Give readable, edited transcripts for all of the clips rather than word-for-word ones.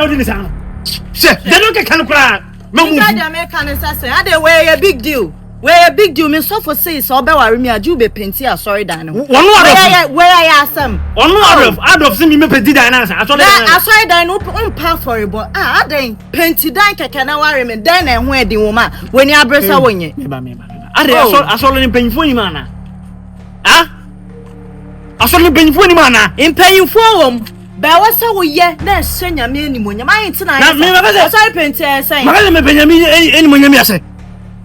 do this now. They don't get kind of cry. No, the American assassin. I dey wear a big deal. Where a big deal, me so for say so be worry me aju be penti sorry dan. One more where I asem. One more out of see me penti dan answer. Sorry dan on pa for it but aden penti dan keke na worry me dan na ho edi wo ma when you abresa wonye. Me. Ade asole ni penfo ni mana. Ah? Asole penfo ni mana. Impanyfo wom. Ba wasa wo ye na hyenya me ni monyam ayenti na. Na me sorry penti esen. Ma me benyami eni monyam ase.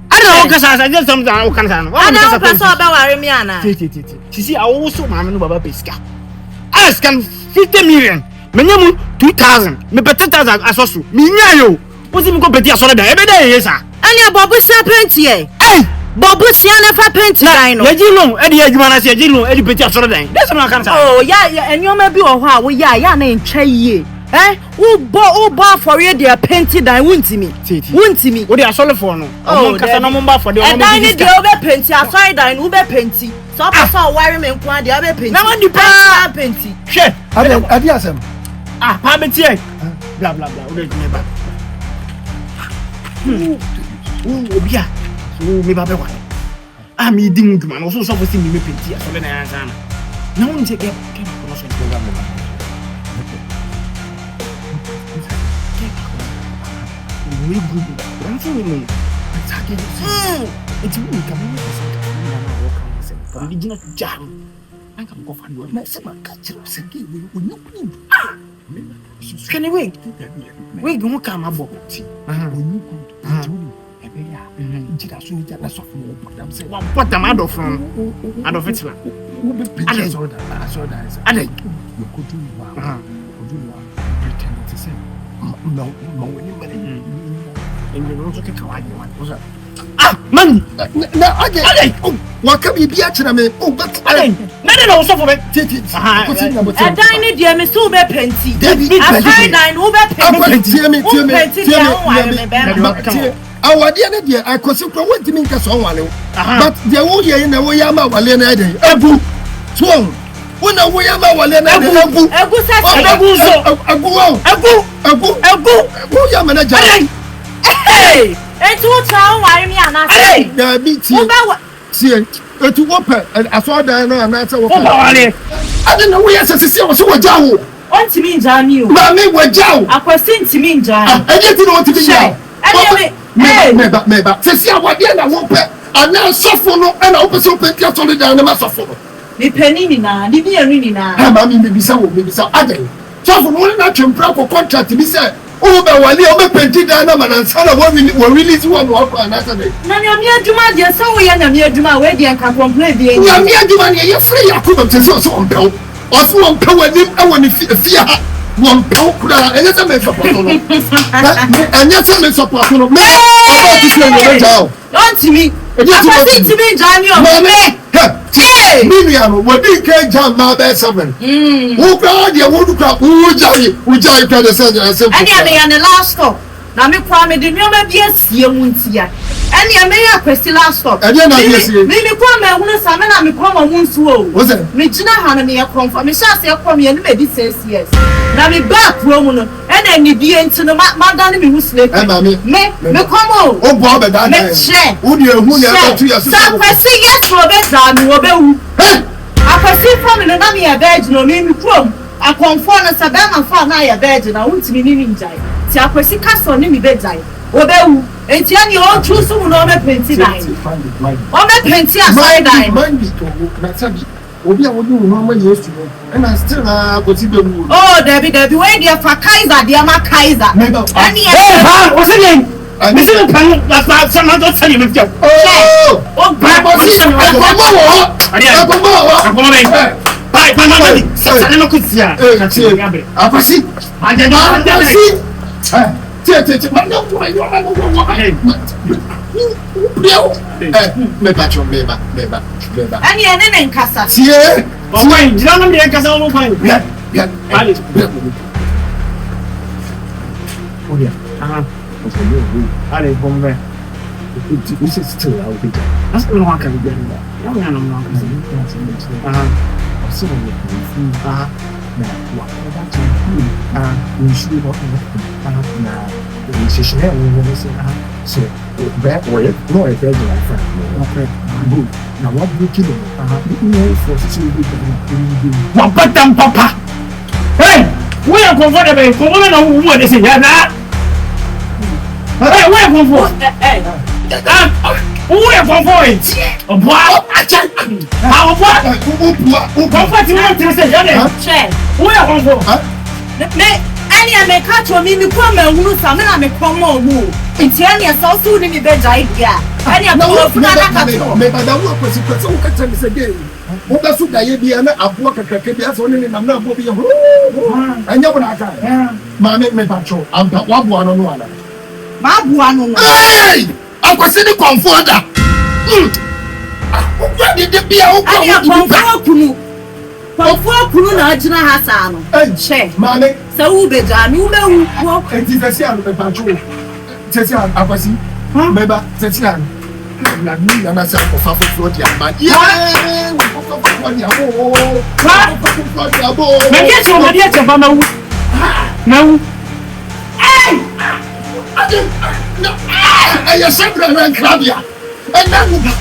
I don't know because I just something I can't say. I don't know about worry me ana. See, I also mama no baba peska. I scan 50 million. Menyamu 2000. Me better 1000 asosu. Me nya yo. Ozi mi ko peti asore da. Ebe da ye sa. Ani bobu sa penti e. Bobu si ana fa penti dan no. Ye ji loan, e di adwuma na se ye ji loan, e di peti asore dan. That's what I can say. Oh, yeah, enyoma bi wo ho a wo ya na ntwa yie. Who bought for you their painted and wuntimi. Wuntimi. What they are solid for no? Oh, because no more for the and I need the over painty. I saw it and ube painty. So I saw wiring and quantity of painty. Now on the painty. Shit. I did some. Parmentier. Blah blah blah. Obia. So me babe wa. I'm eating man. Also so for see me painty. So na answer na. Now on take promotion program. We good. I'm feeling attacking. It's really coming to original jam. I can go for you. My son, catch you. Can you wait? We go come about. What am I do from? I don't fit. I saw that. I think you could do pretend to say no. Man, what can be a me? Oh, but I don't know so for it. I dine dear me so be plenty. I our dear, I consider what you mean as one. But the old year in a way, I'm a Walena. Abu, Swung. When a way, I'm a Walena. Abu, hey, and to town, why me and I say, beat you. See, to open, and I saw that and answer. I don't know where I was so down. On to me, John, you. Mammy, what down? I was sent to me, John. I didn't know what to be down. Say, see what the end I won't pay. And now suffer and open so pay just only down the master for the penny now, the beer now. Mammy, maybe so, other. So for one not your proper contract to be said. Oh, but while you painted down and son of one will release one walk on another day. Now, you're Juma, you're so young, and you're Juma, where you can complain. You're near Juma, you're free. I couldn't say so on bill. Also, one power, I want to fear one power, and that's a man support. And that's a man support. Don't to me. It's to me, John. Hey, Miriam, what did you jump my best seven? Who cried your wood crop? Who jolly? Who jolly tried to send us? And on the last stop. Now, me promise the new yes, you won't see ya. And you may have pressed the last stop. And then I guess you maybe come and win some and I'm a common wound slow. Was it? Me, Gina Hanna, a confirm. Me shall say, come here and maybe says yes. Now, me back, Roman, and then you be into the madam who sleep. And mammy, me come on. Oh, Bob, and I share. Would you have to yourself? I say yes, Robert, and Robert. I perceive from an enemy a virgin or maybe from. I confirm as a bam and found I a virgin. I want to be living die. See, I perceive cast on me bedtime. Obey, and tell you all true soon on my plenty line. On my plenty of my line. Obi awodu no man yesu and I still go see the moon. Oh, Debbie, where dear for Kaiser, dear ma Kaiser. What's the name? This is a pan that's someone don't tell you with you. Oh, Baba, na nhyehyɛ wo wo sɛ sɛ bɛ wɔyɛ no ɔyɛ bɛ gyina fa no na wabroki no no for sɛ wo wabadam papa hey we are comfortable ko na wo wo de sɛ ya na hey we are comfortable who are comfortable oboa acha oboa comfortable no tell say ya na who are comfortable me ani me catch me me kwa ma hunu sa me na me kwa ma owu nti ani so so ni me be jai dia ani ko fu na ka to me bada wo kwesi wo ka tell me say dey wo ga su da ye bia na abo kakaka bia so ni nam na abo bia anya wo na aka ma me pacho amba wa bo ano no ala ma bo ano no hey akwesi ni comforter wo kwa de bia wo kwa wo Kọfọ kunu na ajina ha saa no. Che. Mane. Sa u beja mi u mewu wo. Enti sesi anu be pacho. Sesi anu akwasi. Meba sesi anu. Na ni na sa kofa fo di aba. Yeah. Kofa di abo. Kofa di abo. Me ke so me dia chefa mawu. Mawu. Hey! Ade. No. Ayo sabra na krabia. Na mu ba.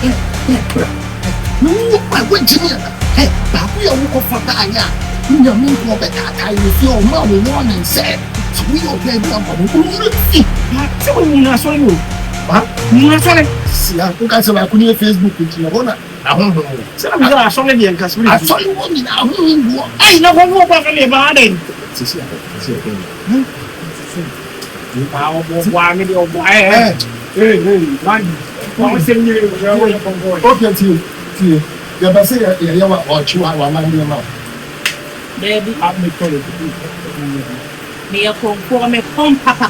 Nu pa wenjini. Hey, babu ya wuko fata anya. Nya mu ko be ta yi fi o ma wo warning say. So we o play bla bla. Se wo ni na so ni. Ba? Ni na so ni. Si a ko ka se ba ku ni Facebook ti o na. Na ho ho. Se na mi da so ni en ka so ni. A so ni wo ni na ho wo. Ai na ko wo pa ka le ba den. Si a. Ni ba o bo wa mi di o bo. Eh. Man. Wa se ni wo ya ko bo. Okay ti. Ya ba se ya wa o chi wa ma ni ma. Baby, I'm me call it. me ko me kom papa.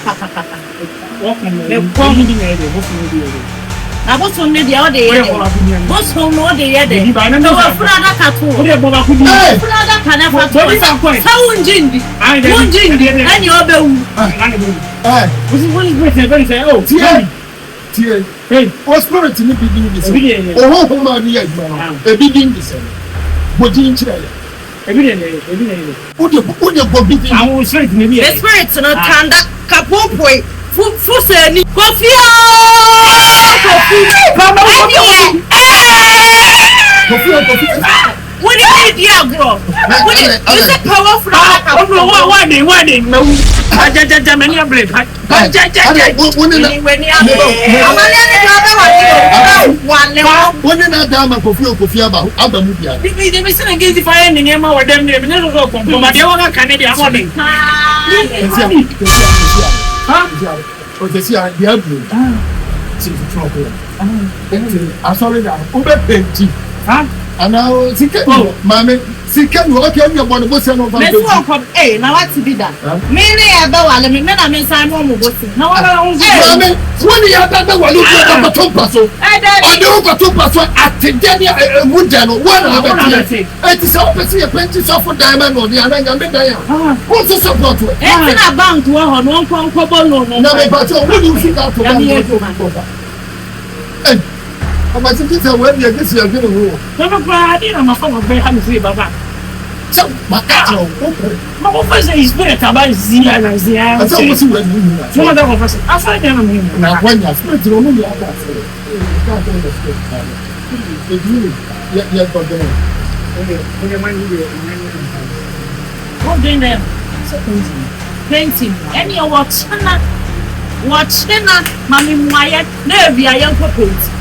What can me kom ni ne de, what can we do? Na bo so ne dia o de ye. Bo so no de ye de. No wa fura da ka to. O de bo ba ku ni. Fura da ka na fa to. Sa unjindi. Unjindi. Ani o be wu. What is great very say oh, Tie. Hey, o spirit ni bi din bi se. O ho ma ni ya gba. E bi din bi se. Bo din chire ya. Ebi ne. O de bo bi din. Awon spirit ni bi. The spirit no tanda kapopoi. Fu se ni. Kofi. Kofi. What do you do, bro? What is it powerful? What they no. Jaja many a break. Jaja. When na dama Kofi aba mu bia. They say against the fire in the wa dem ne no go come. But they want can dey among. O te si a dia blu. Si trouble. I'm sorry that. Ube penti. Ana sika no mame sika no okay on your body bo se no fa. Me so come na what be that? Me ne ya ba wale me na me san mo bo se. Na wala on so. Mame woni ya ba wale ko ba to paso. Ade o ba to paso atede ni muja no wala ba ti. E ti so pesi e penti so for diamond no ni ana nya me dan ya. Who to support we? E ti na bank wo ho no nko bo no. Na me ba to woni fi ka to ba. Ama titi se we bi egesi ya gbe wo. No ba di na ma fa mo be ha mi si baba. So makacho. Ma mo fa se spirit aba zia na zia. Asa mo si we ni. So ma da ko fa se. Afa dia na mi. Na kwanya spirit no mu ya ba se. Ka ko no spirit. E di ya ko de. Oye man ni de. What doing them? Painting. Any watch na mami muaye na evi aye ko paint.